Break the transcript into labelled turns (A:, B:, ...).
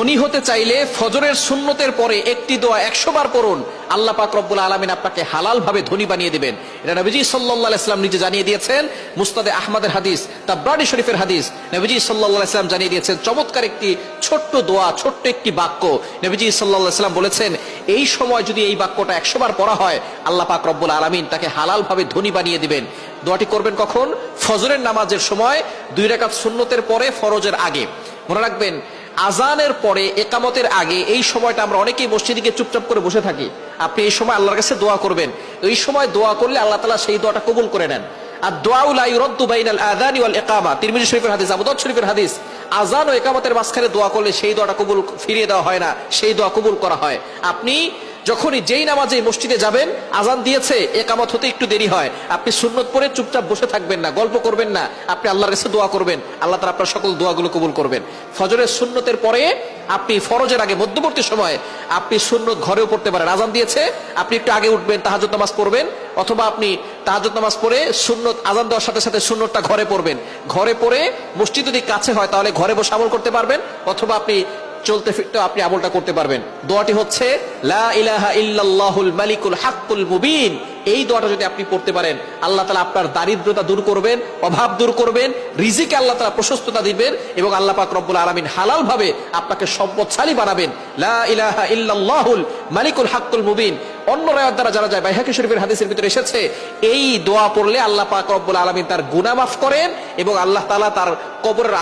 A: ধনী হতে চাইলে ফজরের সুন্নতের পরে একটি দোয়া 100 বার পড়ুন, আল্লাহ পাক রব্বুল আলামিন আপনাকে হালাল ভাবে ধনী বানিয়ে দিবেন। এটা নবীজি সাল্লাল্লাহু আলাইহি ওয়াসাল্লাম নিজে জানিয়ে দিয়েছেন। মুসনাদে আহমদের হাদিস, তাবরানী শরীফের হাদিস। নবীজি সাল্লাল্লাহু আলাইহি ওয়াসাল্লাম জানিয়ে দিয়েছেন চমৎকার একটি ছোট্ট দোয়া, ছোট্ট একটি বাক্য। নবীজি সাল্লাল্লাহু আলাইহি ওয়াসাল্লাম বলেছেন এই সময় যদি এই বাক্যটা 100 বার পড়া হয়, আল্লাহ পাক রব্বুল আলামিন তাকে হালাল ভাবে ধনী বানিয়ে দিবেন। দোয়াটি করবেন কখন? ফজরের নামাজের সময়, 2 রাকাত সুন্নতের পরে, ফরজের আগে। মনে রাখবেন, আজানের পরে, একামতের আগে এই সময়টা আমরা অনেকেই মসজিদে গিয়ে চুপচাপ করে বসে থাকি। আপনি এই সময় আল্লাহর কাছে দোয়া করবেন। এই সময় দোয়া করলে আল্লাহ তাআলা সেই দোয়াটা কবুল করে নেন। আর দোয়া লা ইউরাদ্দু বাইনাল আযানি ওয়াল ইকামা, তিরমিজি শরীফের হাদিস, আবু দাউদ শরীফের হাদিস। আজান ও ইকামতের মাঝখানে দোয়া করলে সেই দোয়াটা কবুল, ফিরিয়ে দেওয়া হয় না, সেই দোয়া কবুল করা হয়। আপনি যখনই যেই নামাজে মসজিদে যাবেন, আজান দিয়েছে, একামত হতে একটু দেরি হয়, আপনি সুন্নত পড়ে চুপচাপ বসে থাকবেন না, গল্প করবেন না, আপনি আল্লাহর কাছে দোয়া করবেন। আল্লাহ তাআলা আপনার সকল দোয়াগুলো কবুল করবেন। ফজরের সুন্নতের পরে আপনি ফরজের আগে মধ্যবর্তী সময়ে আপনি সুন্নত ঘরেও পড়তে পারেন। আজান দিয়েছে, আপনি একটু আগে উঠবেন, তাহাজ্জুদ নামাজ পড়বেন, অথবা আপনি তাহাজ্জুদ নামাজ পড়ে সুন্নত, আজান দেওয়ার সাথে সাথে সুন্নতটা ঘরে পড়বেন। ঘরে পড়ে মসজিদ যদি কাছে হয় তাহলে ঘরে বসে আমল করতে পারবেন, অথবা আপনি চলতে ফিরতে আপনি আমলটা করতে পারবেন। দোয়াটি হচ্ছে লা ইলাহা ইল্লাল্লাহুল মালিকুল হাক্কুল মুবিন। এই দোয়াটা যদি আপনি পড়তে পারেন, আল্লাহ তাআলা আপনার দারিদ্রতা দূর করবেন, অভাব দূর করবেন, রিজিকে আল্লাহ তাআলা প্রশস্ততা দিবেন, এবং আল্লাহ পাক রব্বুল আলামিন হালাল ভাবে আপনাকে সম্পদশালী বানাবেন। লা ইলাহা ইল্লাল্লাহুল মালিকুল হাক্কুল মুবিন। অন্য রায়াত দ্বারা জানা যায়, বাইহাকী শরীফের হাদিসের ভিতরে এসেছে, এই দোয়া পড়লে আল্লাহ পাক রব্বুল আলামিন তার গুনাহ মাফ করেন এবং আল্লাহ তাআলা তার কবরের